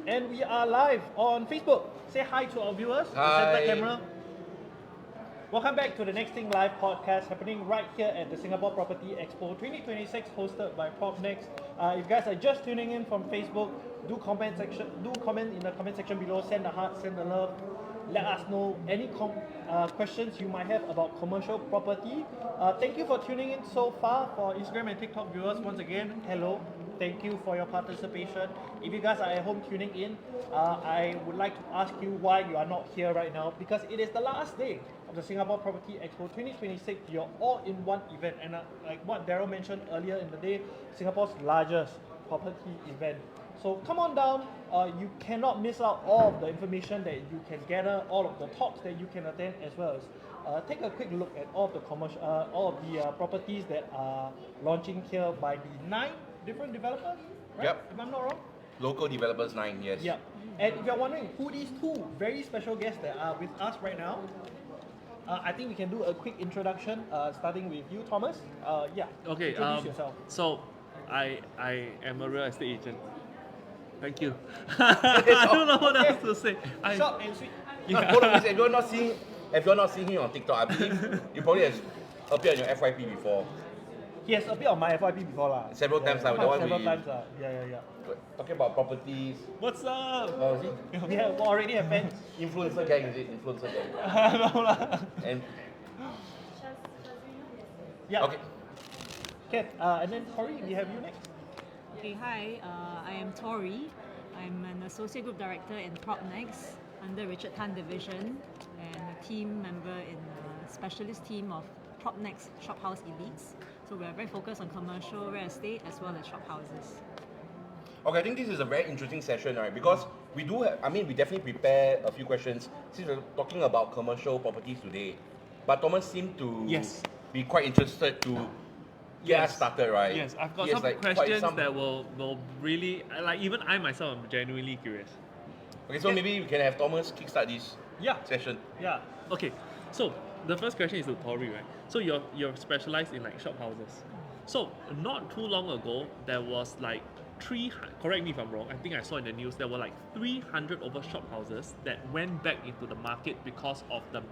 And we are live on Facebook. Say hi to our viewers. Hi. The center camera. Welcome back to the TheNexThing Live Podcast, happening right here at the Singapore Property Expo 2026, hosted by PropNex. If you guys are just tuning in from Facebook, do comment in the comment section below. Send the heart, send the love. Let us know any questions you might have about commercial property. Thank you for tuning in so far. For Instagram and TikTok viewers, once again, hello. Thank you for your participation. If you guys are at home tuning in, I would like to ask you why you are not here right now, because it is the last day of the Singapore Property Expo 2026, your all-in-one event. And like what Daryl mentioned earlier in the day, Singapore's largest property event. So come on down. You cannot miss out all of the information that you can gather, all of the talks that you can attend, as well as take a quick look at all of the properties that are launching here by the 9 different developers, right? Yep. If I'm not wrong. Local developers 9, yes. Yeah. And if you're wondering who these two very special guests that are with us right now, I think we can do a quick introduction, starting with you, Thomas. Yeah. Okay. Introduce yourself. So, I am a real estate agent. Thank you. I don't know what else to say. Short and sweet. Yeah. Hold on, if you're not seeing him on TikTok, I believe you probably has appeared on your FYP before. He has appeared on my FYP before lah. Several times lah, the one Several we- times lah. Yeah. Talking about properties. What's up? Oh, is it? We have already have fans. Influencer gang, is it? Influencer gang. No lah. And Yeah. okay. Okay. And then Torie, we have you next. Okay, hi, I am Torie. I'm an Associate Group Director in PropNex under Richard Tan Division and a team member in a specialist team of PropNex Shophouse Elites. So we are very focused on commercial real estate as well as shop houses. Okay, I think this is a very interesting session, right? Because we do have, we definitely prepare a few questions since we're talking about commercial properties today. But Thomas seemed to Yes. be quite interested to get us started, right? Yes, I've got He has, some quite questions some- that will really, like even I myself am genuinely curious. Okay, so maybe we can have Thomas kickstart this Yeah. session. Yeah. Okay, so the first question is to Torie, right? So you're specialized in like shop houses. So not too long ago, there was like correct me if I'm wrong, I think I saw in the news there were like 300 over shop houses that went back into the market because of the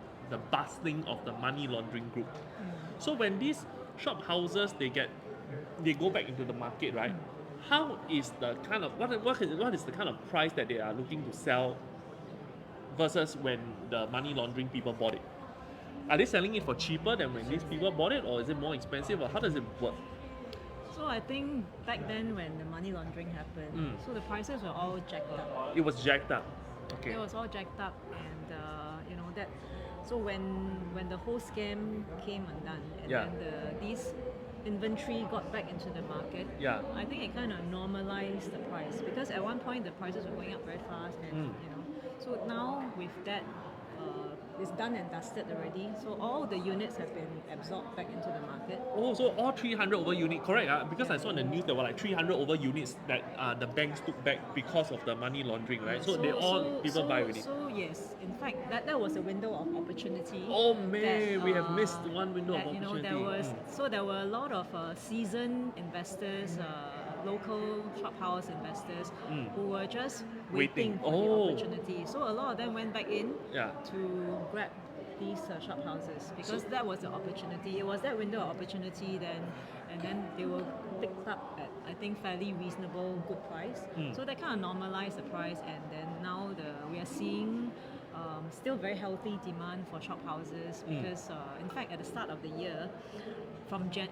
busting of the money laundering group. So when these shop houses they go back into the market, right? How is the kind of what is the kind of price that they are looking to sell versus when the money laundering people bought it? Are they selling it for cheaper than when these people bought it, or is it more expensive, or how does it work? So I think back then when the money laundering happened, so the prices were all jacked up. It was jacked up. Okay. It was all jacked up, and you know that. So when the whole scam came undone, and Yeah. then these inventory got back into the market, Yeah. I think it kind of normalized the price, because at one point the prices were going up very fast, and so now with that. It's done and dusted already, so all the units have been absorbed back into the market. Oh, so all 300 over units, correct? Because I saw in the news there were like 300 over units that the banks took back because of the money laundering, right? So people buy already. So yes, in fact, that was a window of opportunity. Oh man, we have missed one window of that, opportunity. There were a lot of seasoned investors, local shop house investors who were just waiting for the opportunity. So a lot of them went back in to grab these shop houses because that was the opportunity. It was that window of opportunity then, and then they were picked up at, I think, fairly reasonable, good price. So that kind of normalized the price, and then now we are seeing still very healthy demand for shop houses because in fact at the start of the year,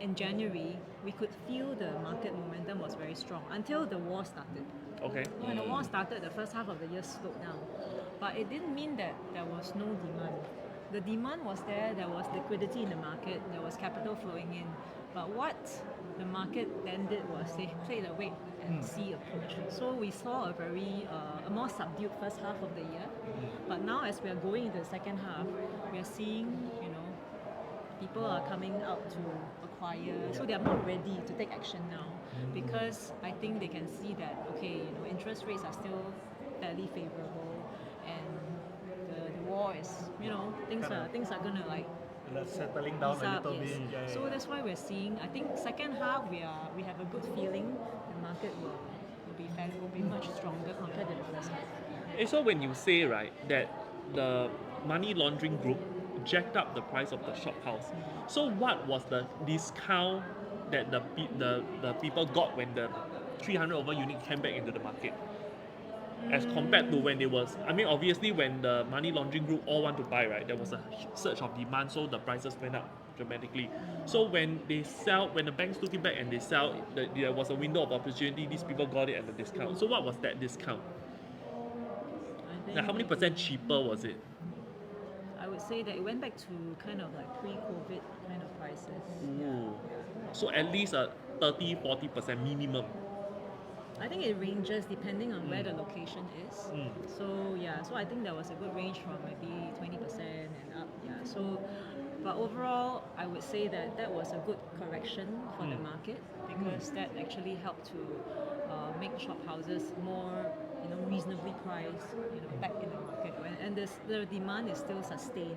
in January, we could feel the market momentum was very strong until the war started. Okay. When the war started, the first half of the year slowed down. But it didn't mean that there was no demand. The demand was there was liquidity in the market, there was capital flowing in. But what the market then did was they played a wait and see approach. So we saw a more subdued first half of the year. But now as we are going into the second half, we are seeing, people are coming out to acquire, so they are more ready to take action now because I think they can see that interest rates are still fairly favorable, and the war is things are gonna settling down ease a up, little yes. bit. Yeah. So that's why we're seeing. I think second half we have a good feeling the market will be much stronger compared to the first half. So when you say, right, that the money laundering group jacked up the price of the shop house, so what was the discount that the people got when the 300 over unit came back into the market? As compared to when it was, I mean, obviously when the money laundering group all want to buy, right, there was a surge of demand, so the prices went up dramatically. So when they sell, when the banks took it back and they sell, there was a window of opportunity, these people got it at a discount. So what was that discount? I think Like how many percent cheaper was it? I would say that it went back to kind of like pre-COVID kind of prices. Ooh. So at least a 30-40% minimum. I think it ranges depending on where the location is. Mm. So yeah, so I think there was a good range from maybe 20% and up. Yeah. So, but overall, I would say that that was a good correction for the market because that actually helped to make shop houses more, reasonably priced, back in the market. And the demand is still sustained,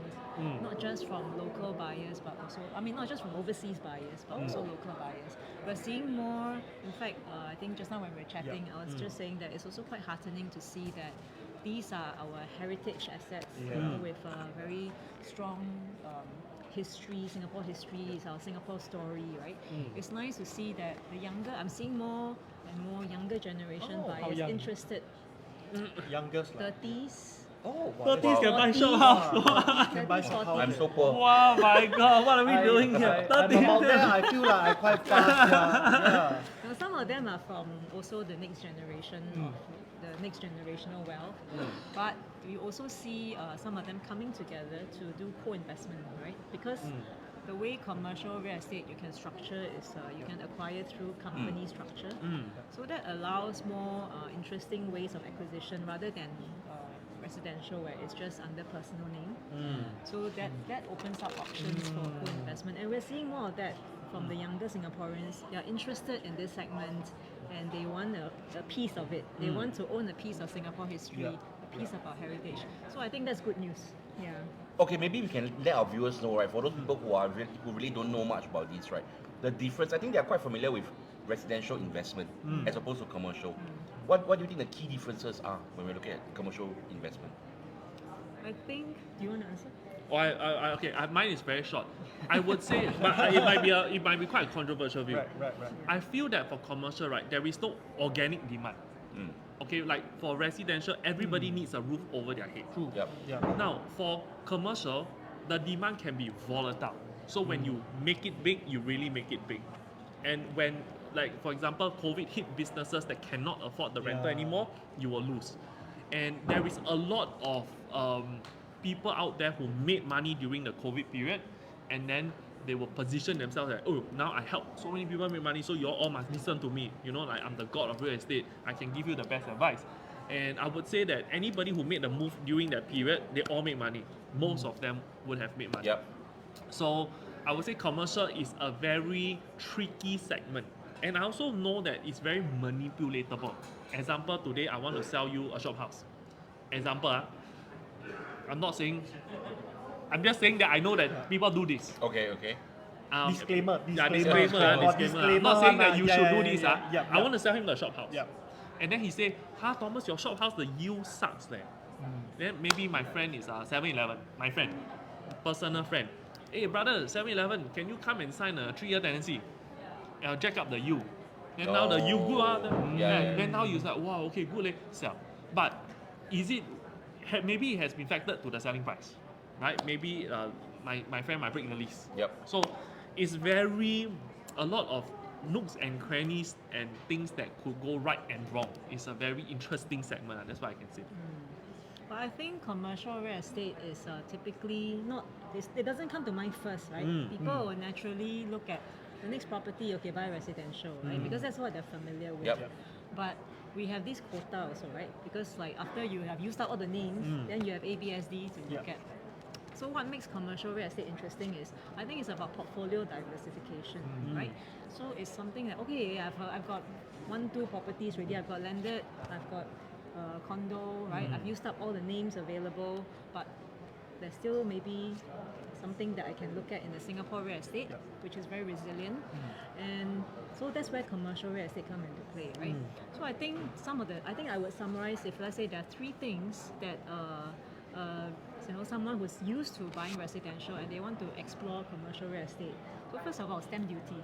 not just from local buyers, but also, not just from overseas buyers, but also local buyers. We're seeing more. In fact, I think just now when we were chatting, I was just saying that it's also quite heartening to see that these are our heritage assets, with a very strong history. Singapore history is our Singapore story, right? It's nice to see that I'm seeing more and more younger generation buyers interested. Youngest, like 30s. Oh, 30s can buy 40s. shop house. can buy some house. I'm so poor. Wow, my God, what are we doing here? I'm about there. I feel like I quite fast. Yeah. Now, some of them are from also the next generation of the next generational wealth, but we also see some of them coming together to do co-investment, right? Because the way commercial real estate you can structure is you can acquire through company structure, so that allows more interesting ways of acquisition rather than residential where it's just under personal name. So that opens up options for co-investment, and we're seeing more of that from the younger Singaporeans. They are interested in this segment and they want a piece of it. They want to own a piece of Singapore history, a piece of our heritage. So I think that's good news. Yeah. Okay, maybe we can let our viewers know, right? For those people who really don't know much about this, right? The difference. I think they are quite familiar with residential investment as opposed to commercial. What do you think the key differences are when we're looking at commercial investment? I think. Do you want to answer? Okay, mine is very short. I would say, but it might be quite a controversial view. Right. I feel that for commercial, right, there is no organic demand. Okay, like for residential, everybody needs a roof over their head. True. Yep. Yeah. Now, for commercial, the demand can be volatile. So when you make it big, you really make it big. And when, like for example, COVID hit businesses that cannot afford the rental anymore, you will lose. And there is a lot of people out there who made money during the COVID period, and then they will position themselves like, oh, now I help so many people make money, so you all must listen to me. Like I'm the god of real estate. I can give you the best advice. And I would say that anybody who made the move during that period, they all make money. Most of them would have made money. Yep. So I would say commercial is a very tricky segment. And I also know that it's very manipulatable. Example, today I want to sell you a shop house. Example, I'm just saying that I know that people do this. Okay. Disclaimer. Disclaimer. I'm not saying that you should do this. I want to sell him the shop house. Yeah. And then he say, Thomas, your shop house, the yield sucks there. Then maybe my friend is 7-Eleven, my friend, personal friend. Hey brother, 7-Eleven, can you come and sign a 3-year tenancy? I'll jack up the yield. Then now the yield good. Then now you say, wow, okay, good, sell. But is it, maybe it has been factored to the selling price, right? Maybe my friend might break the lease. Yep. So it's a lot of nooks and crannies and things that could go right and wrong. It's a very interesting segment. That's what I can say. But I think commercial real estate is typically not. It doesn't come to mind first, right? People will naturally look at the next property. Okay, buy residential, right? Because that's what they're familiar with. Yep. But we have this quota also, right? Because like after you have used up all the names, then you have ABSD to look at. So what makes commercial real estate interesting is, I think it's about portfolio diversification, right? So it's something that, okay, I've got 1-2 properties already, I've got landed, I've got condo, right? I've used up all the names available, but there's still maybe something that I can look at in the Singapore real estate, Yeah. which is very resilient. And so that's where commercial real estate come into play, right? So I think I think I would summarize, if let's say there are 3 things that someone who's used to buying residential and they want to explore commercial real estate. So first of all, stamp duty.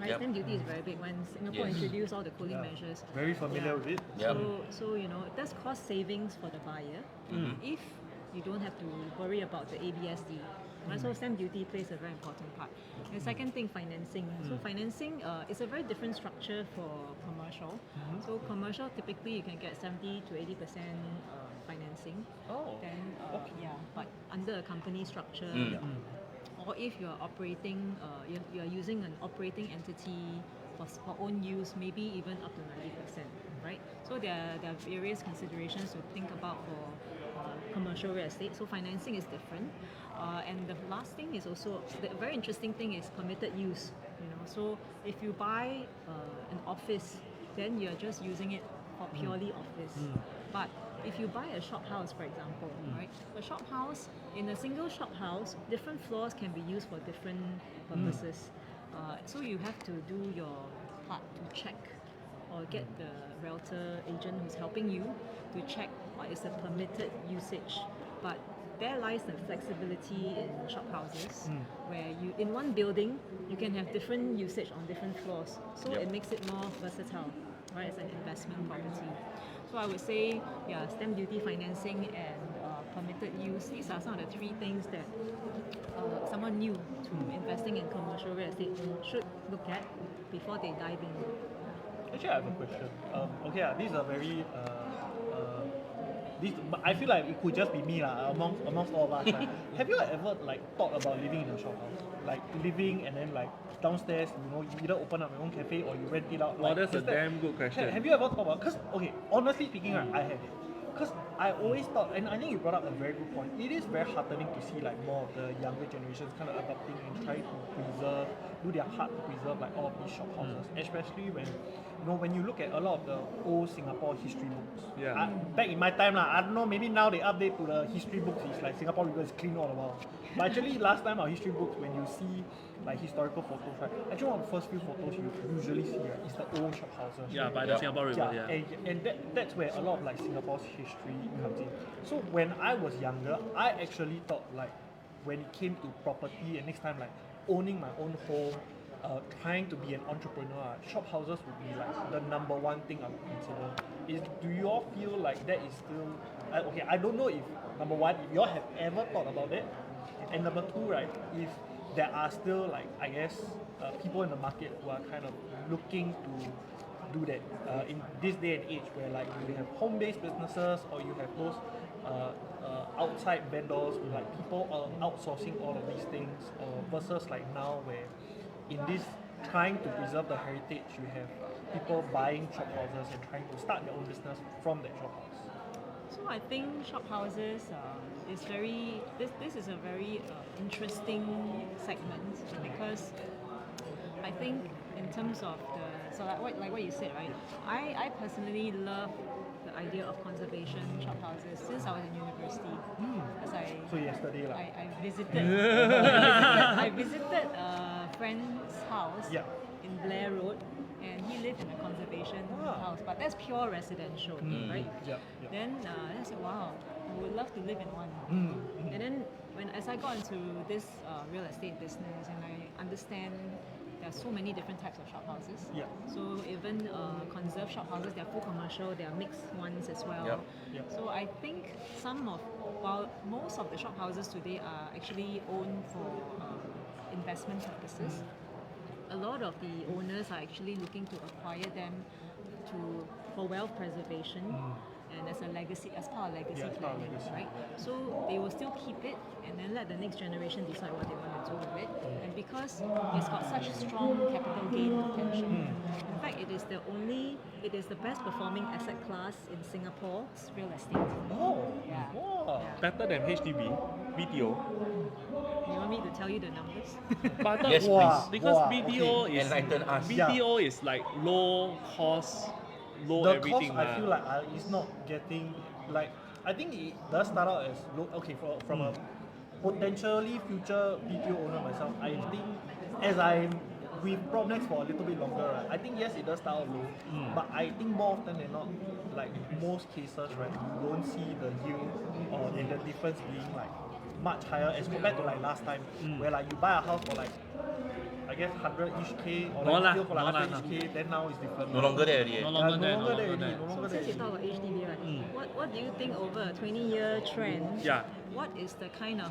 Right? Yep. Stamp duty is very big. When Singapore Yes. introduced all the cooling Yeah. measures, Very familiar with it. Yep. so it does cost savings for the buyer if you don't have to worry about the ABSD. Right? So stamp duty plays a very important part. And the second thing, financing. So financing is a very different structure for commercial. So commercial, typically you can get 70 to 80% financing. Oh. Then but under a company structure. Or if you're operating, you're using an operating entity for own use, maybe even up to 90%, right? So there are various considerations to think about for commercial real estate. So financing is different, and the last thing is also the very interesting thing is permitted use. So if you buy an office, then you're just using it for purely office. But if you buy a shop house, for example, right? A shop house, in a single shop house, different floors can be used for different purposes. So you have to do your part to check or get the realtor agent who's helping you to check what is the permitted usage. But there lies the flexibility in shop houses, where you in one building you can have different usage on different floors. So Yep. it makes it more versatile, right? As an investment property. So I would say, stamp duty, financing, and permitted use. These are some of the 3 things that someone new to investing in commercial real estate should look at before they dive in. Actually, I have a question. These are very. I feel like it could just be me amongst all of us. Like, have you ever thought about living in a shop house? Like living and then downstairs, you either open up your own cafe or you rent it out. Well, that's a is that- damn good question. Have you ever thought about? Because honestly speaking, I have it. Because I always thought, and I think you brought up a very good point. It is very heartening to see more of the younger generations kind of adopting and trying to preserve, do their part to preserve all of these shop houses, especially when you look at a lot of the old Singapore history books. Yeah. Back in my time, I don't know, maybe now they update to the history books. It's like Singapore River is clean all the while. But actually, last time our history books, when you see historical photos, right? Actually, one of the first few photos you usually see, right, is the old shop houses. Yeah, right? by the Singapore River, yeah. And that's where a lot of Singapore's history comes in. So when I was younger, I actually thought when it came to property and next time owning my own home, trying to be an entrepreneur, shop houses would be the number 1 thing I would consider. Do you all feel like that is still I don't know if number 1, if you all have ever thought about that, and number 2, right, if there are still I guess people in the market who are kind of looking to do that in this day and age where you have home-based businesses or you have those outside vendors who people are outsourcing all of these things versus now where in this trying to preserve the heritage you have people buying shop houses and trying to start their own business from that shop house. So I think shop houses is very. This is a very interesting segment because I think in terms of what you said, right? I personally love the idea of conservation shop houses since I was in university. So yesterday I visited I visited a friend's house in Blair Road, and he lived in a conservation house, but that's pure residential, right? Then I said, wow, I would love to live in one. And then as I got into this real estate business, and I understand there are so many different types of shop houses. So even conserved shop houses, they're full commercial, there are mixed ones as well. So I think while most of the shop houses today are actually owned for investment purposes, a lot of the owners are actually looking to acquire them for wealth preservation and as a legacy, as part of legacy planning, right? So they will still keep it and then let the next generation decide what they want to do with it. And because it's got such strong capital gain potential, in fact, it is the best performing asset class in Singapore's real estate. Better than HDB, BTO. You want me to tell you the numbers? But I thought Yes, please. because Wow, BTO okay. is Enlighten us. BTO is low cost, low The everything. cost I feel it's not getting I think it does start out as low. Okay, from a potentially future BPO owner myself, I think as I'm with PropNex for a little bit longer, right? I think yes, it does start out low, but I think more often than not, like most cases, right, you don't see the yield or the difference being like much higher as compared to like last time, where like you buy a house for like I guess 100-ish K or No like lah, still for like no lah, 100-ish K, then now it's different. No longer there already. No Yeah, longer no there, longer there no longer already, there. no longer So there since you already. talk about HDB, right? What do you think over a 20-year trend? Yeah. What is the kind of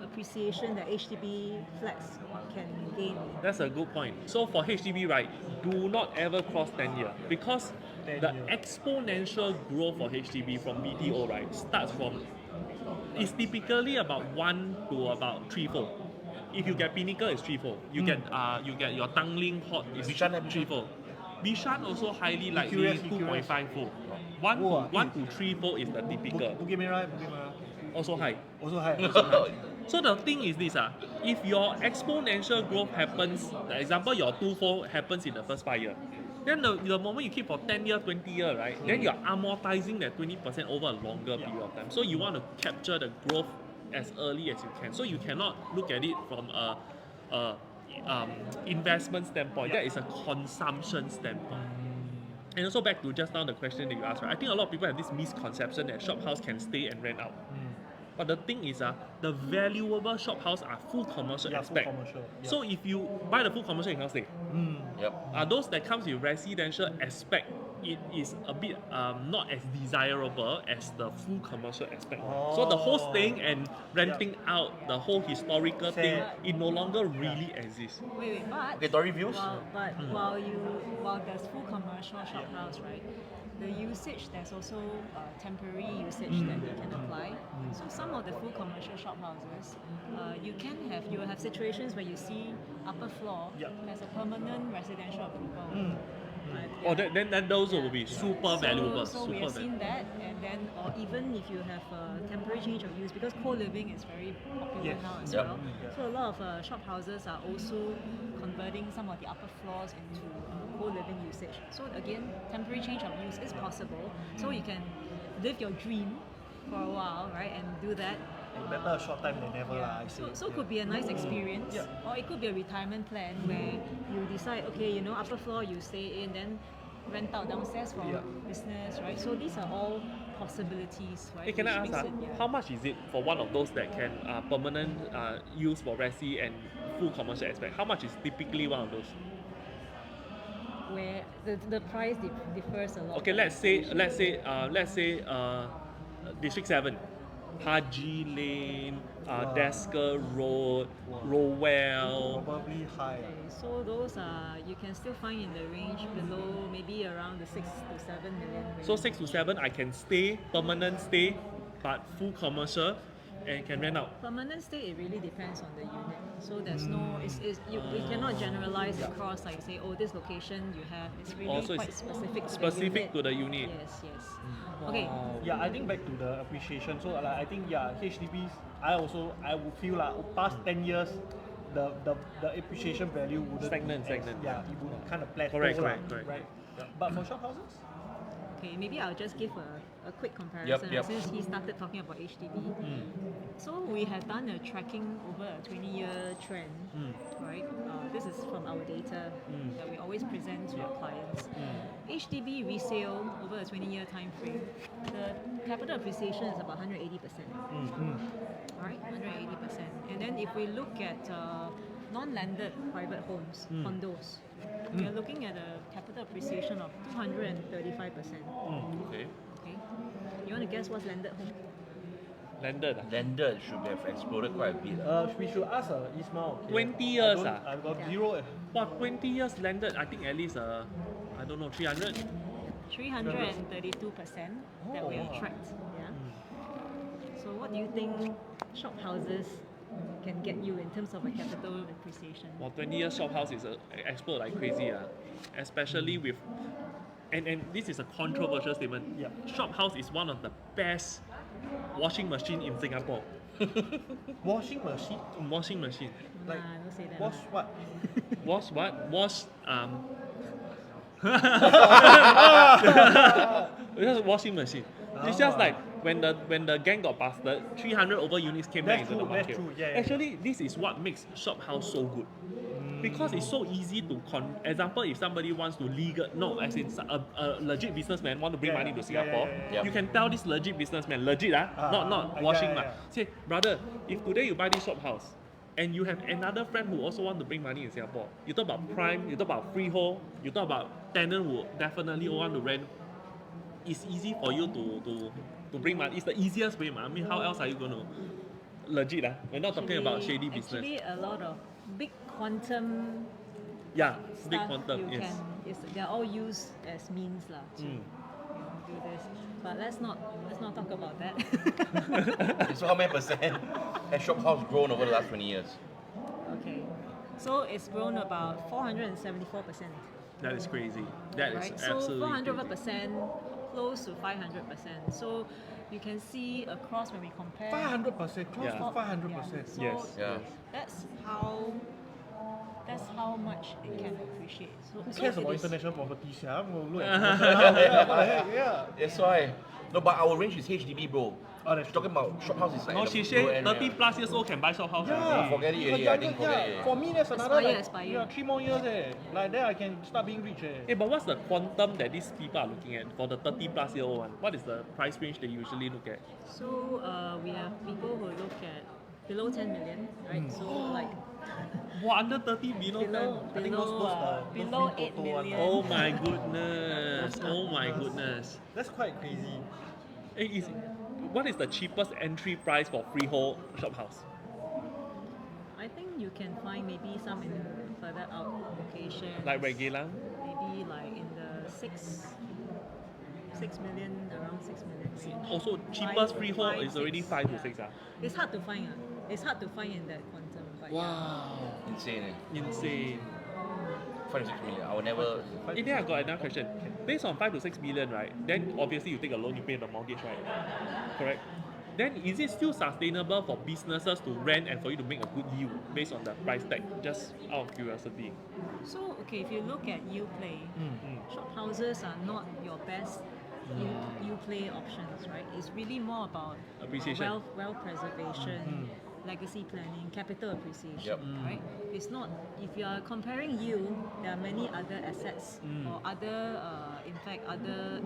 appreciation that HDB flats can gain? That's a good point. So for HDB, right, do not ever cross 10 year because 10 the year. exponential growth for HDB from BTO, right, starts from, it's typically about 1 to about 3-fold. If you get Pinnacle, it's 3-fold. You get your Tanglin Hot is Bishan, 3-fold. Bishan also highly likely curious. 2.5-fold. Wow. 1 to 3-fold is the typical. Bukit Merah. Also high. Also high. So the thing is this, if your exponential growth happens, for example, your 2-fold happens in the first 5 years, then the moment you keep for 10 years, 20 years, right, then you're amortizing that 20% over a longer period of time. So you want to capture the growth as early as you can. So you cannot look at it from a investment standpoint. That is a consumption standpoint. And also back to just now the question that you asked, right? I think a lot of people have this misconception that shophouse can stay and rent out. But the thing is, the valuable shophouse are full commercial Yeah, full aspect. commercial. Yeah. So if you buy the full commercial, you cannot stay. Yep. Those that comes with residential aspect, it is a bit not as desirable as the full commercial aspect. So the whole staying and renting out, the whole historical thing, it no longer really exists. Wait, but Okay, Torie views? while there's full commercial shop house, right? The usage, there's also temporary usage that you can apply. So some of the full commercial shop houses, you will have situations where you see upper floor as a permanent residential approval. Right? Oh, then those will be super valuable. So we super have seen that, and then or even if you have a temporary change of use, because co-living is very popular now as Yep. well. So a lot of shop houses are also converting some of the upper floors into co-living usage. So again, temporary change of use is possible. So you can live your dream for a while, right, and do that. Better a short time than never, I see. So it could be a nice experience, or it could be a retirement plan where you decide, okay, upper floor you stay in, then rent out downstairs for business, right? So these are all possibilities, right? Hey, can I which ask, makes it, how much is it for one of those that can permanent use for resi and full commercial aspect? How much is typically one of those? where the price differs a lot. Okay, let's say District 7, Haji Lane, Desker Road, Rowell. Probably high. Okay, so those are you can still find in the range below, maybe around the 6 to 7 million range. So 6 to 7, I can stay, permanent stay, but full commercial, and can rent out. Permanent stay, it really depends on the unit. So there's no, we cannot generalize across, like say, oh, this location you have, it's really Also, quite it's specific to the unit. Yes. Okay. Yeah, I think back to the appreciation. So like, I think HDBs. I would feel like past 10 years, the appreciation value wouldn't Stagnant. Yeah, it would kind of plateau. Correct. Right. But for shop houses, Okay, maybe I'll just give a quick comparison Yep. since he started talking about HDB. So we have done a tracking over a 20-year trend, right? This is from our data that we always present to our clients. HDB resale over a 20-year time frame, the capital appreciation is about 180%. Right, 180%. And then if we look at non-landed private homes, condos, we are looking at a capital appreciation of 235%. Okay. Okay. You want to guess what's landed home? Landed. Landed should have exploded quite a bit. we should ask Ismail. Okay. 20 years, I've got zero. For 20 years landed, I think at least I don't know, 300. 332% that we have tracked. Yeah. So what do you think shop houses can get you in terms of a capital appreciation? Well, 20 years shop house is explode like crazy, especially with, and this is a controversial statement. Yeah. Shop house is one of the best washing machine in Singapore. Washing machine. Washing machine. Like, Don't say that. wash what? Wash what? Wash just washing machine. It's just like when the gang got busted, 300 over units came back That's into the true, that's market. true, yeah. Actually, this is what makes Shophouse so good. Because it's so easy to example, if somebody wants to as in a legit businessman want to bring Yeah, money yeah. to Singapore, Yeah. you can tell this legit businessman, legit not washing yeah. Say, brother, if today you buy this shop house and you have another friend who also want to bring money in Singapore, you talk about prime, you talk about freehold, you talk about tenant who definitely want to rent, it's easy for you to bring money. It's the easiest way, man. I mean, how else are you going to legit? We're not talking about shady business. Actually, a lot of big quantum Yeah, big stuff quantum, you yes. they're all used as means to do this. But let's not talk about that. So how many percent has Shophouse grown over the last 20 years? Okay, so it's grown about 474%. That is crazy. That is Right, so absolutely crazy. 400%, close to 500%. So you can see across when we compare 500%, close Yeah. to 500%. So Yes. Yeah. that's how much it can appreciate. So Who so cares it about is- international properties? I'm going to look at what the heck, yeah. That's why. No, but our range is HDB, bro. Oh, that's She's talking about Shophouse is like No, at the she low said end, 30 yeah. plus years old can buy shop house. Yeah. already. Forget it Because already, I think forget it. For me, that's another Aspire. 3 more years. Like that, I can start being rich. Hey, but what's the quantum that these people are looking at for the 30 plus year old one? What is the price range they usually look at? So we have people who look at below 10 million, right? So like What, under 30 below 10? I think those below free 8 Toto one. million. Oh my goodness. Oh my goodness. That's quite crazy. Hey, what is the cheapest entry price for freehold shop house? I think you can find maybe some in further out locations. Like Regalang? Maybe like in the 6 million, around 6 million range. Also, cheapest freehold is already 5 to 6. It's hard to find. It's hard to find in that quantum. But Wow. Insane. Insane. 5 to 6 million. I will never. Then I got another question. Based on 5 to 6 million, right? Then obviously you take a loan, you pay the mortgage, right? Correct. Then is it still sustainable for businesses to rent and for you to make a good yield based on the price tag? Just out of curiosity. So okay, if you look at yield play, shop houses are not your best yield play options, right? It's really more about Appreciation. wealth preservation, legacy planning, capital appreciation, Yep. right? It's not, if you are comparing yield, there are many other assets or other, in fact, other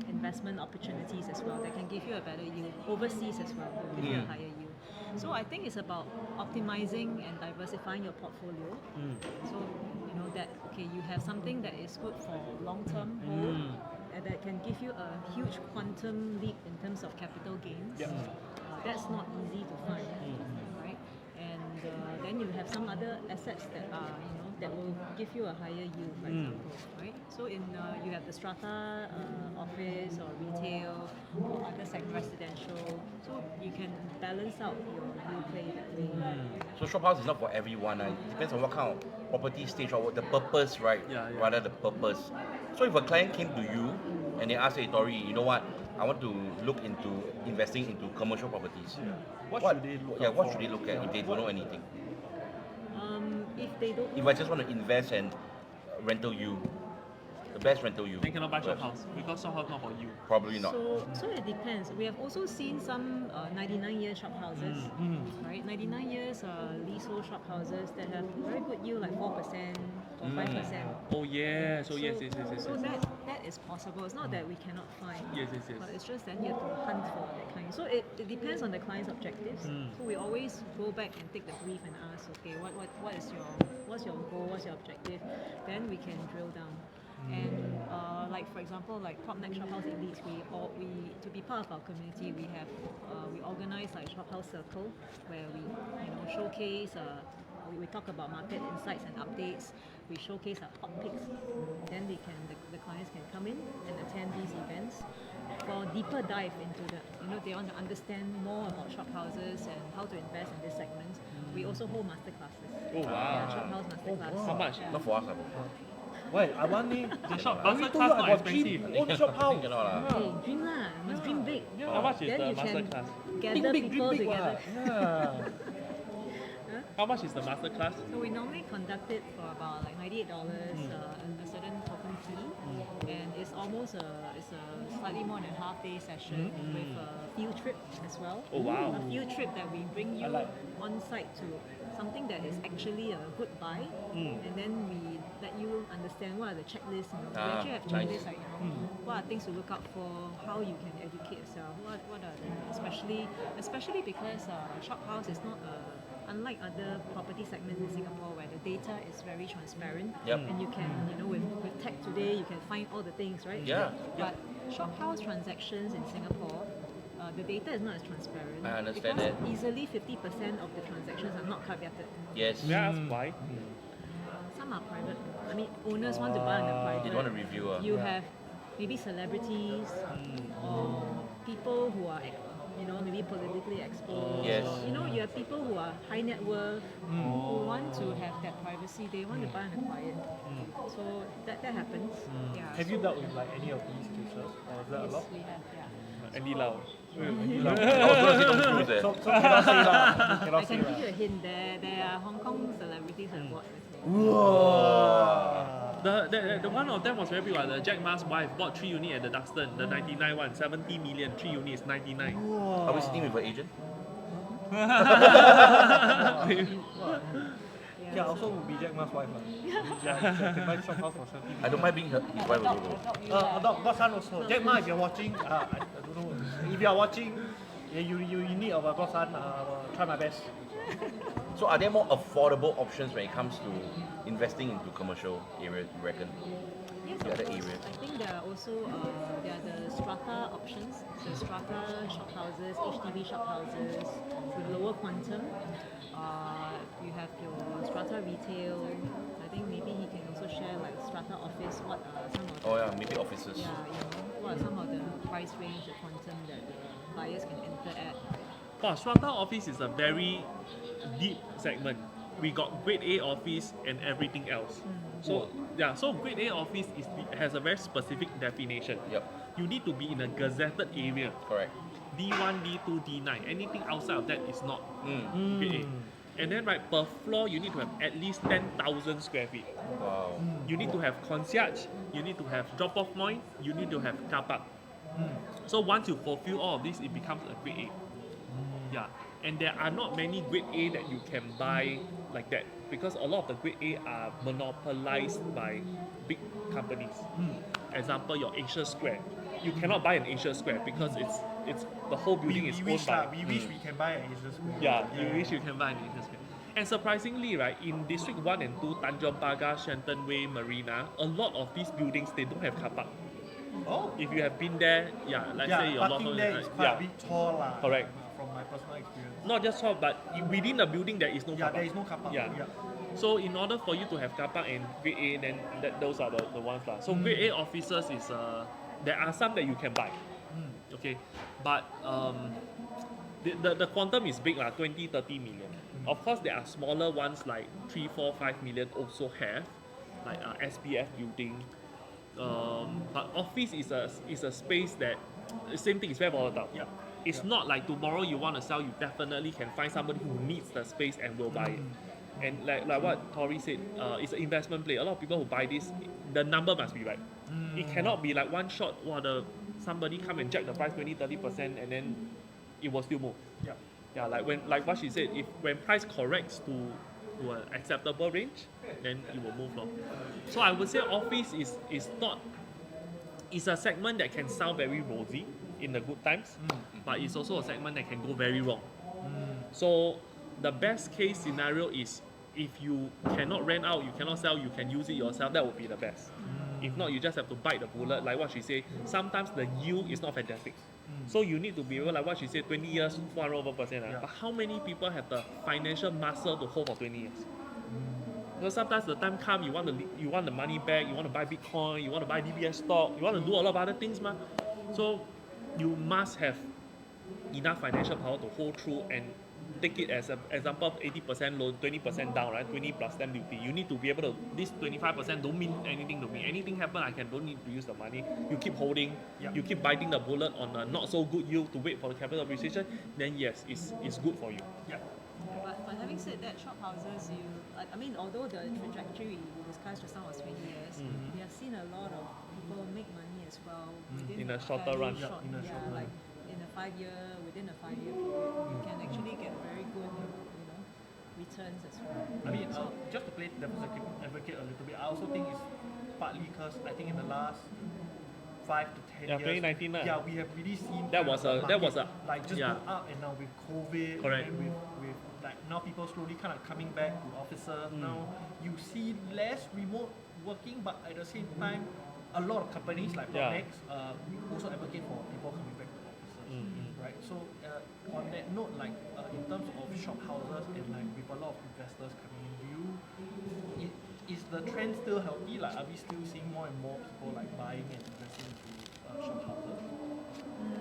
investment opportunities as well that can give you a better yield. Overseas as well will give you a higher yield. So I think it's about optimizing and diversifying your portfolio. So you know that okay, you have something that is good for long-term hold and that can give you a huge quantum leap in terms of capital gains. That's not easy to find, right? And then you have some other assets that are that will give you a higher yield, for example, right? So in you have the strata office or retail or other residential, so you can balance out your yield play that way. So Shophouse is not for everyone. It depends on what kind of property stage or what the purpose, right? Yeah. Rather the purpose. So if a client came to you and they ask, hey Torie, you know what? I want to look into investing into commercial properties. What should they look out what for? should they look at if they don't know anything? If they don't, If I just want to invest and rental you, the best rental you. Then cannot buy shop house because shop house not for you. Probably not. So it depends. We have also seen some 99-year shop houses, right? 99 years leasehold shop houses that have very good yield, like 4% or 5%. Oh yeah. So yes. So that is possible. It's not that we cannot find. Yes. But it's just that you have to hunt for that kind. So it depends on the client's objectives. So we always go back and take the brief and ask, okay, what's your goal? What's your objective? Then we can drill down. And like for example, like PropNex Shophouse Elites, we to be part of our community, we have we organize like Shophouse Circle where we showcase. We talk about market insights and updates. We showcase our hot picks. Then the clients can come in and attend these events for deeper dive into they want to understand more about shop houses and how to invest in this segment. We also hold master classes. Oh wow. Shop house master class. How much? Not for us. Why? I want it. The shop I master told you class I not got expensive. dream, own shop house. Cannot lah. Hey, dream lah. Must dream big. How much is Then the you master can class? gather Big, people dream big, together. Yeah. How much is the master class? So we normally conduct it for about like $98, a certain token tea, and it's almost a slightly more than a half-day session with a field trip as well. Oh, wow. A field trip that we bring you like. on site to something that is actually a good buy, and then we let you understand what are the checklists. We actually have checklists like what are things to look out for, how you can educate yourself, what are the, especially because Shophouse is not unlike other property segments in Singapore where the data is very transparent, and you can, with tech today, you can find all the things, right? Yeah. But Shophouse transactions in Singapore, the data is not as transparent. I understand because that. easily 50% of the transactions are not caveated. Yes. Yeah, that's why. Some are private. I mean, owners want to buy on the private. They don't want to review. You have maybe celebrities or people who are, maybe politically exposed. Yes. You have people who are high net worth who want to have that privacy. They want to buy on the quiet. So that happens. Yeah. Have you dealt with like any of these cases, or is that a Yes, lot? we have. Yeah. Andy Lau. Andy Lau. I was going to say Tom Cruise there. So cannot say lah. I Cannot say can give you lah. a hint. There are Hong Kong celebrities that bought this. Whoa. The one of them was very big. The Jack Ma's wife bought 3 units at the Duxton, the 99 one, 70 million, 3 units, 99. Whoa. Are we sitting with an agent? Yeah, also would be Jack Ma's wife. Yeah, can buy Shophouse for 70 I don't mind being his wife also. Godson also. Jack Ma, if you're watching, I don't know. If you're watching, you need of a Godson, try my best. So are there more affordable options when it comes to investing into commercial areas, you reckon? Yes, The of other course. areas. I think there are also there are the strata options, so strata shophouses, HDB shophouses with lower quantum. You have your strata retail. I think maybe he can also share like strata office. What are some of the, Oh yeah, maybe offices. what are some of the price range, the quantum that the buyers can enter at? Wow, strata office is a very deep segment. We got grade A office and everything else. So so grade A office has a very specific definition. Yep, You need to be in a gazetted area. correct. D1, D2, D9. Anything outside of that is not grade A. And then per floor you need to have at least 10,000 square feet. Wow. You need to have concierge, you need to have drop-off point, you need to have car park. So once you fulfill all of this, it becomes a grade A. Yeah, and there are not many grade A that you can buy like that because a lot of the grade A are monopolized by big companies. Example, your Asia Square. You cannot buy an Asia Square because it's the whole building is owned by. We wish we can buy an Asia Square. Yeah, you wish you can buy an Asia Square. And surprisingly, right, in District 1 and 2, Tanjong Pagar, Shenton Way, Marina, a lot of these buildings, they don't have car park. Oh. If you have been there, let's say your parking there is quite a bit tall lah. Correct. From my personal experience. Not just short, but within the building there is no car Yeah, park. there is no car park. Yeah. So in order for you to have car park and grade A, then those are the ones lah. So grade A offices is there are some that you can buy. Okay, but the quantum is big lah, 20, 30 million. Of course, there are smaller ones like 3, 4, 5 million also have, like SPF building. But office is a space that same thing is very volatile. Yeah. It's not like tomorrow you want to sell, you definitely can find somebody who needs the space and will buy it. And like what Torie said, it's an investment play. A lot of people who buy this, the number must be right. It cannot be like one shot, somebody come and jack the price 20-30% and then it will still move. Yeah. Yeah, like what she said, when price corrects to an acceptable range, then it will move long. So I would say office is not, it's a segment that can sound very rosy in the good times, but it's also a segment that can go very wrong. So the best case scenario is if you cannot rent out, you cannot sell, you can use it yourself, that would be the best. If not, you just have to bite the bullet. Like what she said, sometimes the yield is not fantastic. So you need to be able, like what she said, 20 years, 400%. Yeah. But how many people have the financial muscle to hold for 20 years? Because sometimes the time comes, you want the money back, you want to buy Bitcoin, you want to buy DBS stock, you want to do a lot of other things, ma. So you must have enough financial power to hold through and take it as an example of 80% loan, 20% down, right? 20 plus stamp duty. You need to be able to, this 25% don't mean anything to me. Anything happen, don't need to use the money. You keep holding, you keep biting the bullet on a not so good yield to wait for the capital appreciation, then yes, it's good for you. Yeah. But having said that, shop houses, I mean, although the trajectory we discussed just now was 20 years, we have seen a lot of people make money as well within In a shorter fairly run. Short, In a short run. like within a 5-year period, you can actually get very good, returns as well. I mean, just to play devil's advocate a little bit, I also think it's partly because I think in the last 5 to 10 Yeah, years, 2019 lah. yeah, we have really seen That kind was of the that was market, a like just yeah. go up, and now with COVID, Correct. and with like now people slowly kind of coming back to offices. Now you see less remote working, but at the same time, a lot of companies like Yeah. PropNex also advocate for people coming back to offices, right? So on that note, like in terms of shop houses and like with a lot of investors coming in, is the trend still healthy? Like, are we still seeing more and more people like buying and investing into shop houses?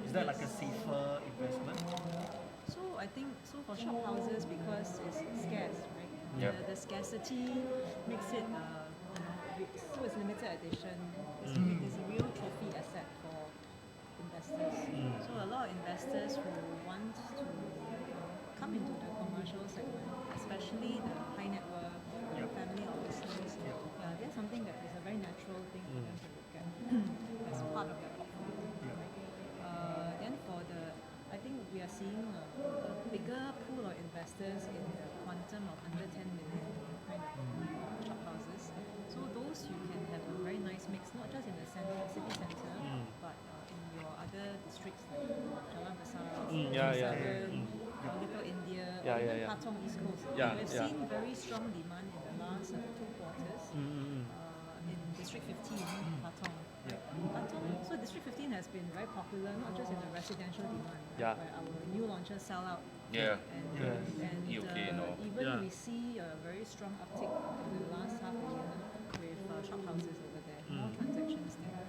Is that like a safer investment? So I think for shop houses, because it's scarce, right? Yep. The scarcity makes it so it's limited edition. It's a real trophy asset for investors. So a lot of investors who want to come into the commercial segment, especially the high net worth or family offices, that's something that is a very natural thing for them to look at as part of their portfolio. Right? Then I think we are seeing a bigger pool of investors in the quantum of under 10 million kind of shop houses. So those you can have a very nice mix, not just in the city center, but in your other districts like Jalan Besar, Little India, or even Patong East Coast. We've seen very strong demand in the last 2 quarters in District 15, Patong. So District 15 has been very popular, not just in the residential demand, where our new launches sell out. Yeah. And Okay, we see a very strong uptick in the last half a year with shop houses over there, more transactions there.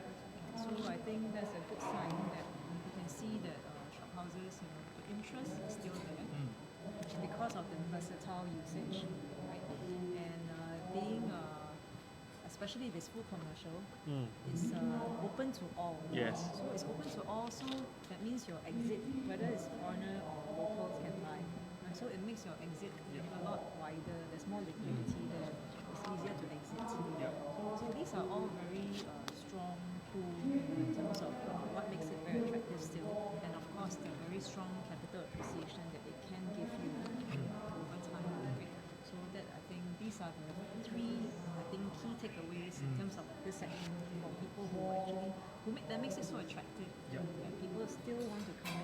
So I think that's a good sign that you can see that shop houses, the interest is still there because of the versatile usage, right? And being especially if it's full commercial, it's open to all. Yes. So it's open to all, so that means your exit, whether it's foreigner or locals, can buy. Right? So it makes your exit a lot wider, there's more liquidity there, it's easier to exit. So these are all very strong tools in terms of what makes it very attractive still, and of course the very strong capital appreciation that it can give you over time. Right? So that I think these are the 3 key takeaways in terms of this segment for people who makes it so attractive. And people still want to come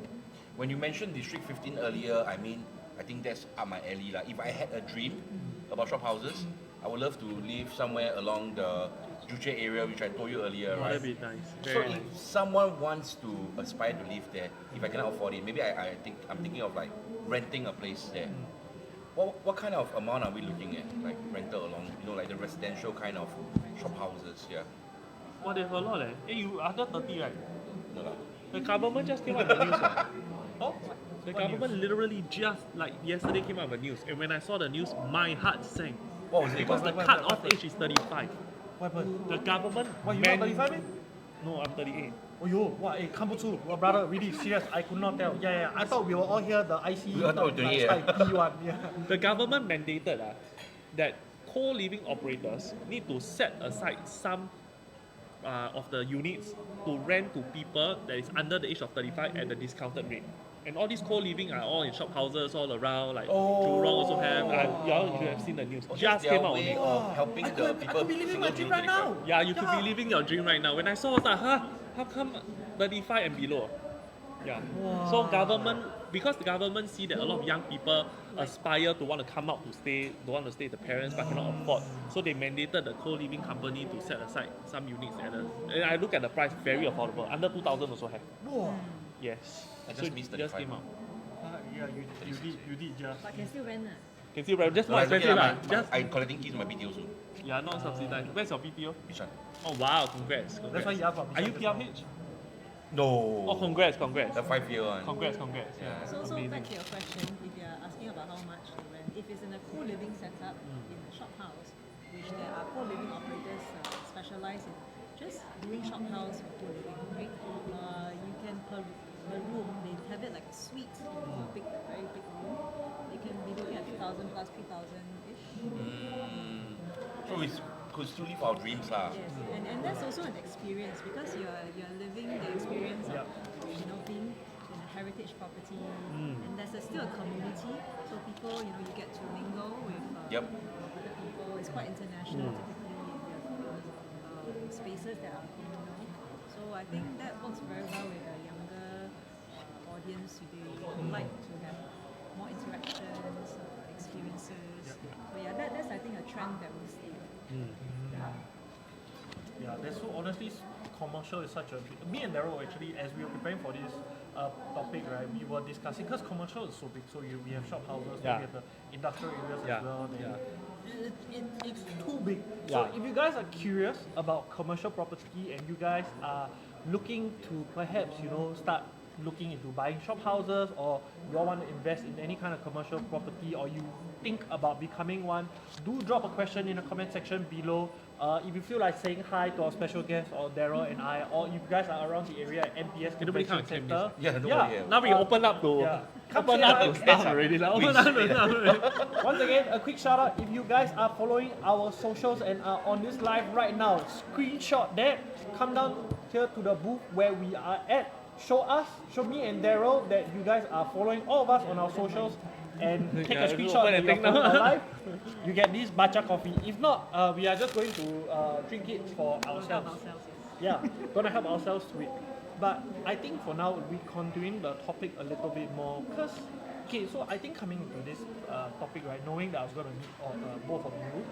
in. When you mentioned District 15 earlier, I think that's up my alley. Like, if I had a dream about shop houses, I would love to live somewhere along the Juche area, which I told you earlier, right? That'd be nice. So Very if nice. someone wants to aspire to live there, if I cannot afford it, maybe I'm thinking of like renting a place there. What kind of amount are we looking at, like rental along, like the residential kind of shop houses? Yeah. Well, there's a lot. Hey, you under 30, right? No lah. The government just came out with the news. Oh, The what government news? literally just like yesterday came out with the news, and when I saw the news, my heart sank What was it? because the Why- cut-off age is 35. What happened? The government. What, you not 35 man? No, I'm 38. Oh yo, what? 看不出. Well, brother, really serious. I could not tell. Yeah. I thought we were all here. The IC. We all thought we were doing it, like P1. Yeah. The government mandated that co-living operators need to set aside some of the units to rent to people that is under the age of 35 at the discounted rate. And all these co-living are all in shop houses all around, like Jurong also have. Y'all should have seen the news. Oh, Just that's their came out way only. of helping the people. I could be living my dream right now. Yeah, you could be living your dream right now. When I saw, I was like, how come 35 and below? Yeah. So because the government see that a lot of young people aspire to want to come out to stay, don't want to stay with the parents but cannot afford. So they mandated the co-living company to set aside some units and I look at the price, very affordable. Under 2,000 also have. Whoa. Yes. I So just missed it just 35. came out. Yeah, you did just. But can still rent. Can see, just No, more it's okay expensive. lah. Just, I'm collecting keys to my BTO soon. yeah, not subsidized. Where's your BTO? Which one? Oh wow, congrats. That's why you asked about Are you business PRH? No. Oh, congrats. The 5-year one. Congrats. Yeah. So Amazing. back to your question, if you're asking about how much to rent, if it's in a co-living setup in a shop house, which there are co-living operators specialized in just doing shop house for co-living, right? You can per room, they have it like a suite, big, very big room. could still live our dreams lah. Yes, and that's also an experience because you're living the experience of being in a heritage property, and there's still a community. So people, you get to mingle with other people. It's quite international typically, and you have spaces that are communal. So I think that works very well with a younger audience. They like to have more interactions, experiences. So yeah, that's I think a trend that will stay. Yeah, that's so honestly, commercial is such a big. Me and Daryl actually, as we were preparing for this topic, right, we were discussing because commercial is so big. So we have shop houses, we have the industrial areas as well. It's too big. So if you guys are curious about commercial property and you guys are looking to perhaps start looking into buying shop houses, or you all want to invest in any kind of commercial property, or you think about becoming one, do drop a question in the comment section below. If you feel like saying hi to our special guest or Daryl and I, or if you guys are around the area at MPS Nobody Convention can't claim Center, this. Now we open up to come open say up hi. to stuff already. Open up to stuff already. Once again, a quick shout out. If you guys are following our socials and are on this live right now, screenshot that, come down here to the booth where we are at. Show me and Daryl that you guys are following all of us on our socials, and take a screenshot that you're following our live. You get this matcha coffee. If not, we are just going to drink it for ourselves. Yeah, gonna help ourselves to it. But I think for now, we continuing the topic a little bit more because, so I think coming into this topic, right, knowing that I was gonna meet both of you,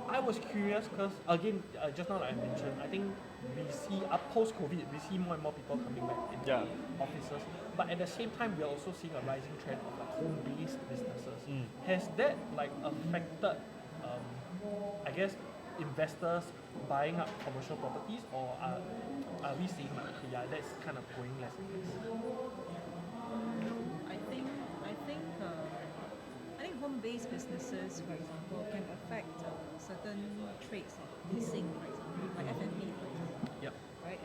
I was curious because again, just now like I mentioned, I think we see post-COVID, we see more and more people coming back into offices. But at the same time, we are also seeing a rising trend of like home-based businesses. Has that like affected, I guess, investors buying up commercial properties, or are we seeing like that's kind of going less and less? I think home-based businesses, for example, can affect certain traits of leasing, for example, like F&B, for example. Right?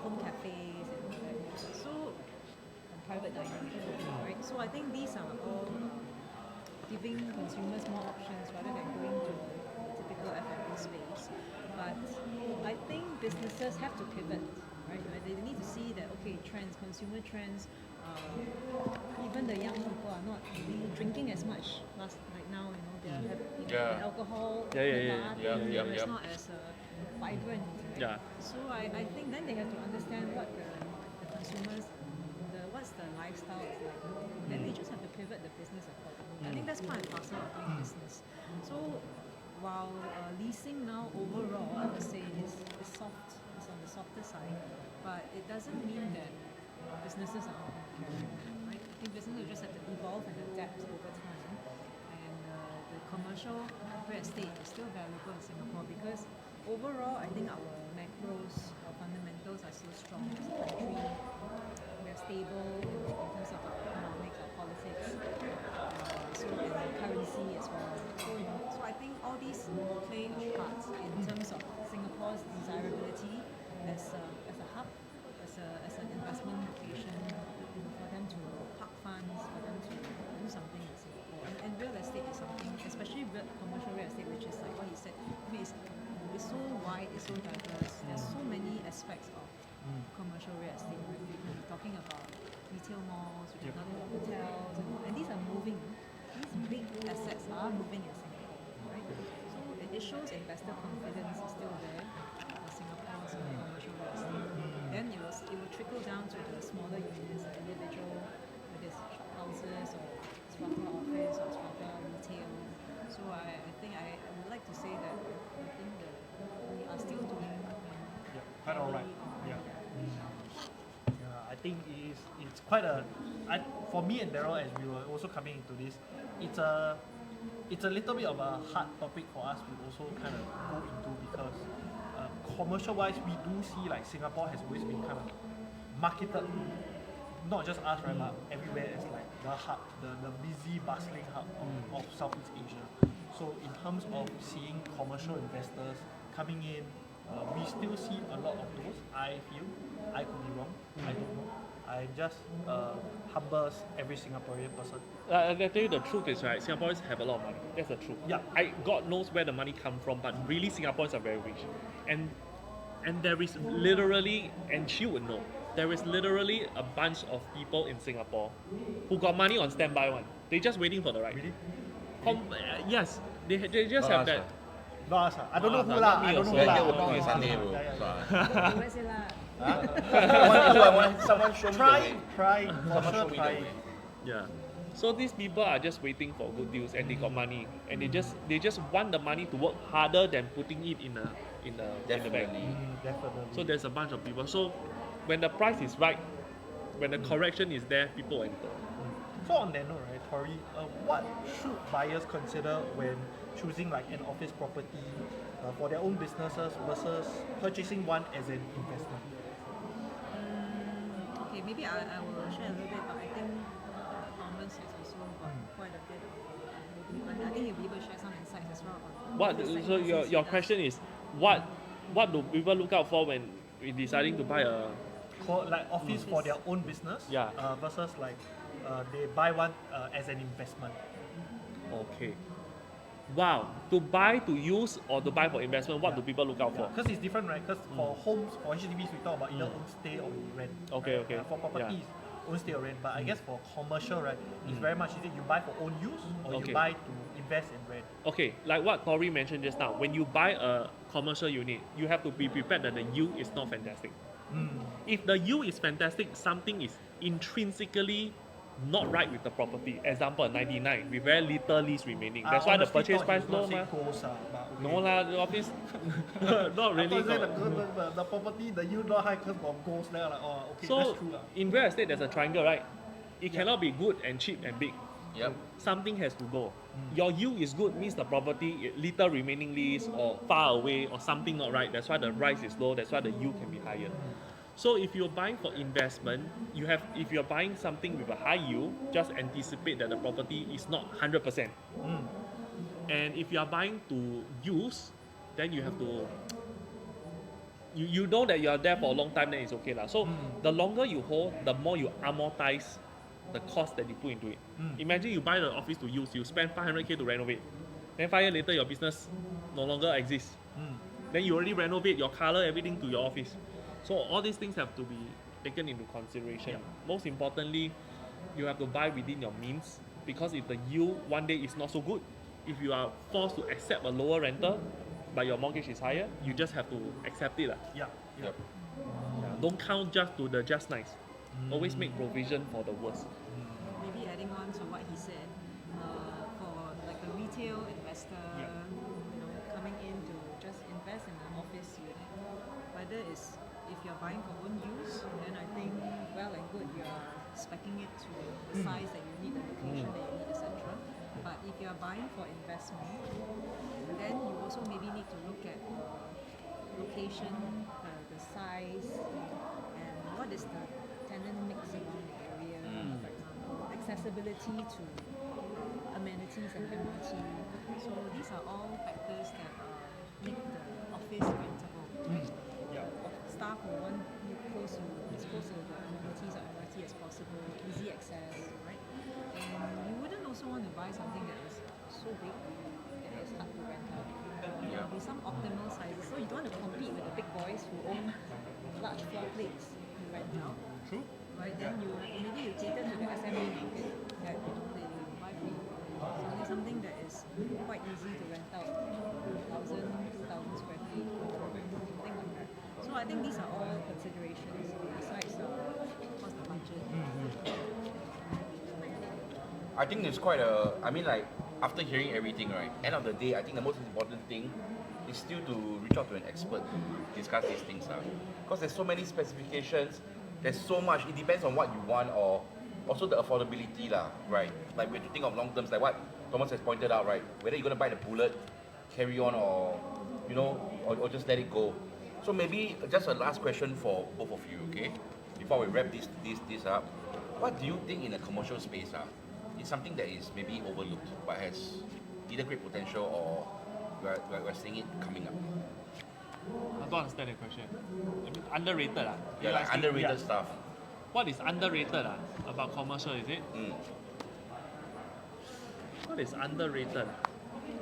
Home cafes and so private dining, right? So I think these are all giving consumers more options rather than going to the typical F&B space. But I think businesses have to pivot, right? They need to see that trends, consumer trends. Even the young people are not really drinking as much. Like now, they have alcohol. It's not as vibrant. Right? So I think then they have to understand what the consumers, what's the lifestyle is like. Then they just have to pivot the business accordingly. I think that's part and parcel of doing business. So while leasing now overall, I would say is soft. It's on the softer side, but it doesn't mean that businesses are not going to carry on, right? I think businesses just have to evolve and adapt over time. And the commercial real estate is still valuable in Singapore because overall, I think our macros, our fundamentals are still strong as a country. We are stable in terms of our economics, our politics, and the currency as well. So I think all these play a part in terms of Singapore's desirability as a hub, as an investment location, for them to park funds, for them to do something in Singapore. And real estate is something, especially commercial real estate, which is like what you said, it's so wide, it's so diverse. There's so many aspects of commercial real estate. We can be talking about retail malls, we can talk about hotels, and these are moving. These big assets are moving in Singapore, right? So it shows investor confidence is still there for Singapore's commercial real estate. Then it will trickle down to the smaller units, individual, whether it's shop houses or strata office or strata retail. So I think I would like to say that I think that we are still doing quite alright. I think it's quite for me and Daryl, as we were also coming into this, it's a little bit of a hard topic for us to also kind of go into because commercial wise we do see like Singapore has always been kind of marketed, not just us, right, but everywhere as like the hub, the busy bustling hub of Southeast Asia. So in terms of seeing commercial investors coming in, we still see a lot of those. I feel, I could be wrong, I don't know. I'm just humble every Singaporean person. I tell you the truth is right, Singaporeans have a lot of money. That's the truth. Yeah. God knows where the money come from, but really Singaporeans are very rich. And there is literally, and she would know, there is literally a bunch of people in Singapore who got money on standby one. They just waiting for the right. Really? Yes, they just Not have us, that. No, I don't know us, who not lah. me I don't know also. who Yeah, lah. here working No, on no, Sunday, no. bro. Yeah, yeah, So, Where's it lah? I want someone show me the way. Try, for Someone show sure, me the try. way. Yeah. So these people are just waiting for good deals and they got money and they just want the money to work harder than putting it in the bank. Definitely. Definitely. So there's a bunch of people. So when the price is right, when the correction is there, people enter. So on that note, right, Torie, what should buyers consider when choosing like an office property for their own businesses versus purchasing one as an investment? Okay, maybe I will share a little bit, but I think Thomas has also got quite a bit of. I think he'll be able to share some insights as well. On What? the So segments your he your does. question is what do people look out for when deciding to buy a? For like office for their own business Yeah. versus like they buy one as an investment. Okay. Wow. To buy to use or to buy for investment, what do people look out for? Because it's different, right? Because for homes, for HDBs, we talk about either own stay or you rent. Okay, right? okay. For properties, own stay or rent. But I guess for commercial, right, it's very much either you buy for own use or Okay. you buy to invest and rent. Okay, like what Torie mentioned just now, when you buy a commercial unit, you have to be prepared that the yield is not fantastic. If the yield is fantastic, something is intrinsically not right with the property. Example, 99 with very little lease remaining. That's why the Honestly purchase thought price you would low, not say ma. goals, but okay. No lah, the office not I really. thought you said got- the property, the yield not high because of goals. Then I'm like, oh, okay, So that's true. in real estate, there's a triangle, right? It cannot be good and cheap and big. Yep. Something has to go. Your yield is good means the property little remaining lease or far away or something not right. That's why the price is low. That's why the yield can be higher. So if you're buying for investment, if you're buying something with a high yield, just anticipate that the property is not 100%. And if you are buying to use, then you have to. You know that you are there for a long time, then it's okay lah. So the longer you hold, the more you amortize the cost that you put into it. Imagine you buy the office to use, you spend 500k to renovate. Then 5 years later, your business no longer exists. Then you already renovate your color, everything to your office. So all these things have to be taken into consideration. Most importantly, you have to buy within your means, because if the yield one day is not so good, if you are forced to accept a lower rental, but your mortgage is higher, you just have to accept it lah. Yeah. Yep. Don't count just to the just nice. Always make provision for the worst. Maybe adding on to what he said, for like a retail investor, coming in to just invest in an office unit, whether it's if you're buying for own use, then I think well and good you're speccing it to the size that you need, the location that you need, etc. But if you're buying for investment, then you also maybe need to look at location, the size, and what is the tenant mix around the area, for example, accessibility to amenities and MRT. So these are all factors that make the office rentable. Staff will want you close to as close to the amenities or MRT as possible, easy access, right? And you wouldn't also want to buy something that is so big that it's hard to rent out. There will be some optimal sizes. So you don't want to compete with the big boys who own large floor plates to rent out. True. Right? Then maybe you cater to the SME market that they buy for you. Something that is quite easy to rent out, 1,000, 2,000 square feet, something like that. So I think these are all considerations besides of course the budget. I think it's quite a. I mean, like after hearing everything, right? End of the day, I think the most important thing is still to reach out to an expert to discuss these things, because there's so many specifications. There's so much. It depends on what you want, or also the affordability, right? Like we have to think of long terms, like what Thomas has pointed out, right? Whether you're gonna buy the bullet, carry on, or or just let it go. So maybe just a last question for both of you, okay? Before we wrap this up, what do you think in the commercial space is something that is maybe overlooked but has either great potential or we're seeing it coming up? I don't understand the question. I mean, underrated. Yeah, like underrated stuff. what is underrated about commercial, is it? What is underrated?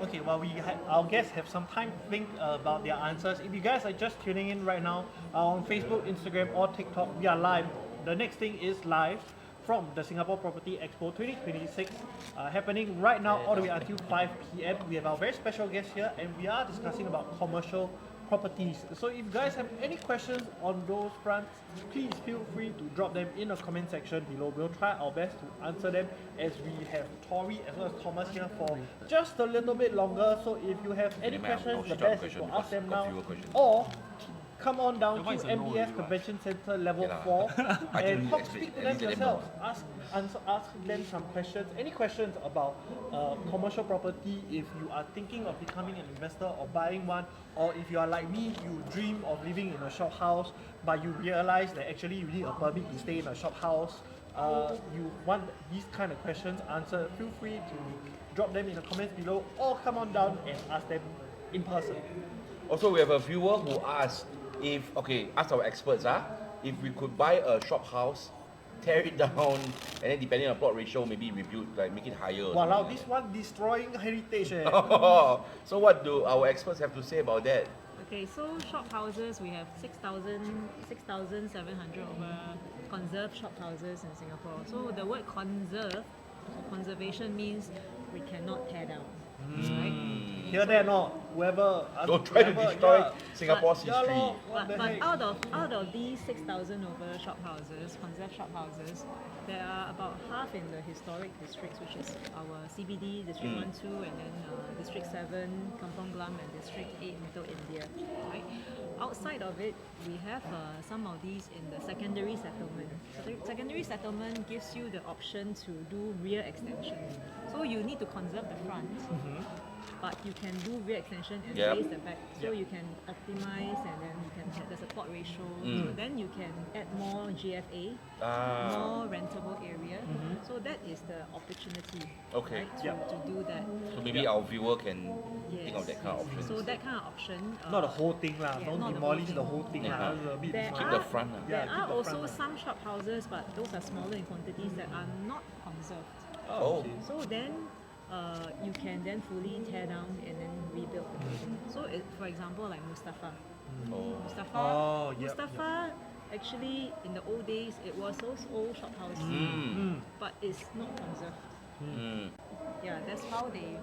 Okay, well, our guests have some time to think about their answers. If you guys are just tuning in right now on Facebook, Instagram, or TikTok, we are live. The next thing is live from the Singapore Property Expo 2026, happening right now all the way until 5 p.m. We have our very special guest here, and we are discussing about commercial properties. So if you guys have any questions on those fronts, please feel free to drop them in the comment section below. We'll try our best to answer them, as we have Torie as well as Thomas here for just a little bit longer. So if you have any questions, the best is to ask them now, or come on down to MBS Convention Center level 4 and speak to them yourselves. Ask them some questions. Any questions about commercial property, if you are thinking of becoming an investor or buying one, or if you are like me, you dream of living in a shop house, but you realize that actually you need a permit to stay in a shop house, you want these kind of questions answered, feel free to drop them in the comments below, or come on down and ask them in person. Also, we have a viewer who asked ask our experts, if we could buy a shop house, tear it down, and then depending on plot ratio, maybe rebuild, like make it higher. Wow, this one destroying heritage. So what do our experts have to say about that? Okay, so shop houses, we have 6,700 over conserved shop houses in Singapore. So the word conserve or conservation means we cannot tear down. Right? Hear that, no? Whoever Don't try to destroy Singapore's history. But out of these 6,000 over shop houses, conserved shop houses, there are about half in the historic districts, which is our CBD, District 1, 2, and then District 7, Kampong Glam, and District 8, Little India. Right? Outside of it, we have some of these in the secondary settlement. So the secondary settlement gives you the option to do rear extension. So you need to conserve the front, but you can do rear extension and raise the back. So you can optimize, and then you can have the support ratio. So then you can add more GFA, more rentable area. So that is the opportunity, right, to do that. So maybe our viewer can think of that kind of option. So that kind of option. Not the whole thing, don't demolish the whole thing. Keep the front. There are also some shop houses, but those are smaller in quantities that are not conserved. So then you can then fully tear down and then rebuild the building. So for example, like Mustafa. Mustafa actually in the old days it was those old shop houses, but it's not conserved. Yeah, that's how they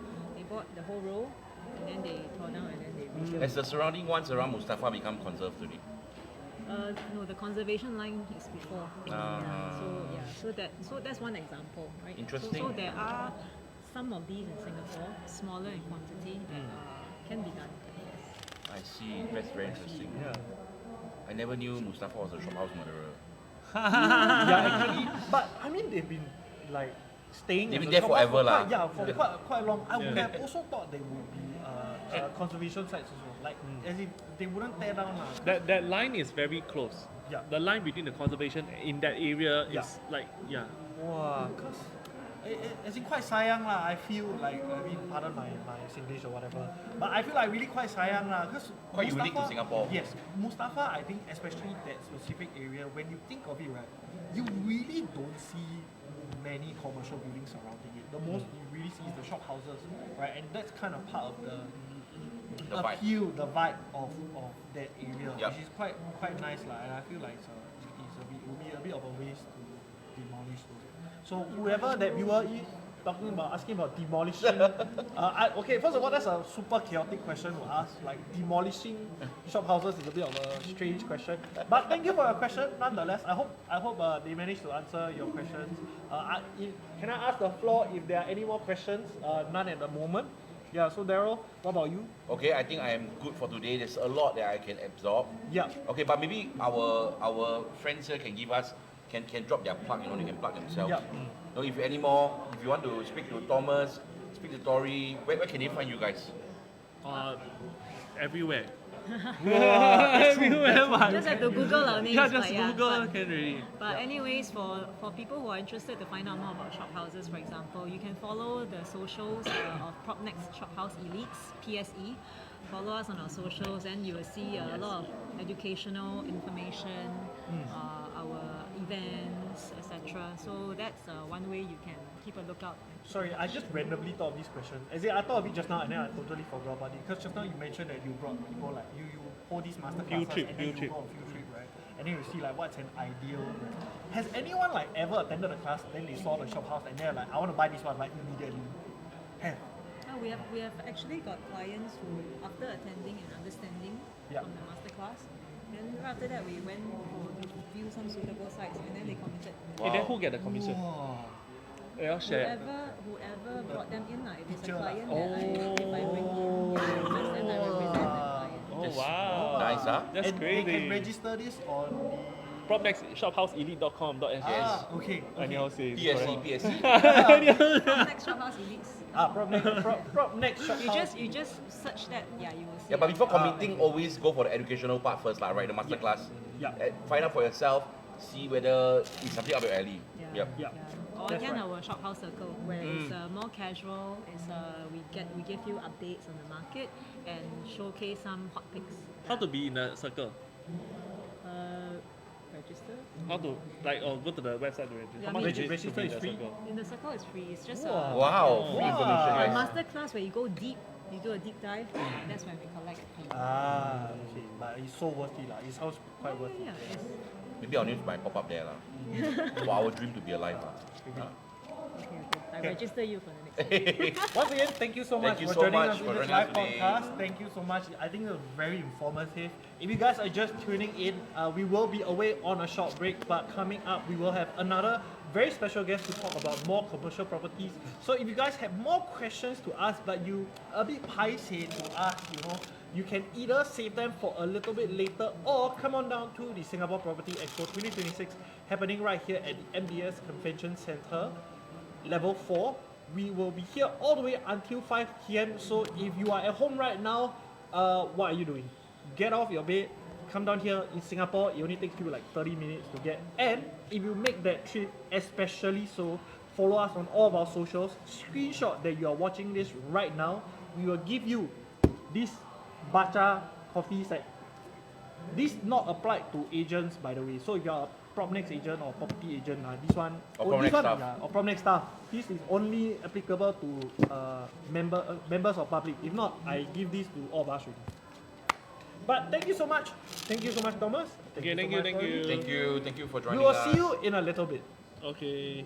bought the whole row and then they tore down and then they rebuilt. Has the surrounding ones around Mustafa become conserved today? No, the conservation line is before. So that's one example, right? Interesting. So there are some of these in Singapore, smaller in quantity, that can be done. I see. That's very interesting. I never knew Mustafa was a shop house murderer. Actually, but I mean they've been like staying. They've been in the there shop house forever, for quite long. I would have also thought they would be conservation sites also. Like as in they wouldn't tear down. That line is very close. The line between the conservation in that area is like Wow, cause as in quite sayang lah. I feel like, I mean, pardon my Singlish or whatever, but I feel like really quite sayang lah. Cause quite unique to Singapore. Yes, Mustafa, I think especially that specific area, when you think of it, right, you really don't see many commercial buildings surrounding it. The most you really see is the shop houses, right, and that's kind of part of the appeal, the vibe of that area, which is quite nice lah. And I feel like it will be a bit of a waste to demolish those. So whoever that viewer is asking about demolishing, okay, first of all, that's a super chaotic question to ask. Like demolishing shop houses is a bit of a strange question. But thank you for your question, nonetheless. I hope they managed to answer your questions. Can I ask the floor if there are any more questions? None at the moment. Yeah, so Daryl, what about you? Okay, I think I am good for today. There's a lot that I can absorb. Yeah. Okay, but maybe our friends here can give us, can drop their plug, they can plug themselves. Yeah. If you want to speak to Thomas, speak to Torie, where can they find you guys? Everywhere. Everywhere, just have to Google our names. Google can really. But anyways, for people who are interested to find out more about shop houses, for example, you can follow the socials of PropNex Shophouse Elites, PSE. Follow us on our socials, and you will see a lot of educational information, our events, events, etc. So that's one way you can keep a lookout. Sorry, I just randomly thought of this question. As in, I thought of it just now and then I totally forgot about it. Because just now you mentioned that you brought people like you hold these master classes and then you go on field trip, right? And then you see like what's an ideal. Has anyone like ever attended a class, then they saw the shop house and they're like, I want to buy this one like immediately? Have. We have actually got clients who, after attending and understanding Yeah. from the master class, then after that we went to view some suitable sites and then they committed. Hey, then who get the commission? Wow. Yeah, share. Whoever brought them in, if it's a Teacher, client oh. that if I bring in customers, then I represent that client. Oh wow. Nice, huh? That's And crazy. they can register this on the... PropNex Shophouse Elite.com.sg. Ah, okay. Anyhow say. PSC, PSC. PropNex Shophouse Elites. PropNex Shophouse. You just search that, you will see. Yeah, but it. before committing, always go for the educational part first, right? The master class. Yeah. Find out for yourself, see whether it's something up your alley. Yeah. Yep. Yeah. Or That's again, right. our shophouse circle, where it's more casual. It's we give you updates on the market and showcase some hot picks. How to be in a circle? Register. How to go to the website to register? Yeah, How much I is mean, it to register be in is the free? circle? In the circle, it's free. It's just Wow. Wow, free Wow. information, a guys. master class where you go deep. You do a deep dive. That's when we collect. Okay, but it's so worth it. It sounds quite worth it. Yeah, it's, Maybe I'll need my pop up there. For our dream to be alive. okay. I register you for the next. Once again, thank you so much Thank you for so joining much us in for this joining us live today. podcast. Thank you so much. I think it was very informative. If you guys are just tuning in, we will be away on a short break, but coming up, we will have another very special guest to talk about more commercial properties. So if you guys have more questions to ask, but you a bit paiseh to ask, you can either save them for a little bit later or come on down to the Singapore Property Expo 2026 happening right here at the MBS Convention Centre, level 4. We will be here all the way until 5 p.m. So if you are at home right now, what are you doing? Get off your bed, come down here in Singapore. It only takes you like 30 minutes to get. And if you make that trip, especially so, follow us on all of our socials. Screenshot that you are watching this right now. We will give you this Bacha coffee set. This not applied to agents, by the way. So if you are a PropNex agent or property agent, this one Or this PropNex one, staff. or PropNex staff. This is only applicable to members of public. If not, I give this to all of us already. But thank you so much. Thank you so much, Thomas. Okay, so thank much, you. Torie. Thank you for joining We will us. see you in a little bit. Okay.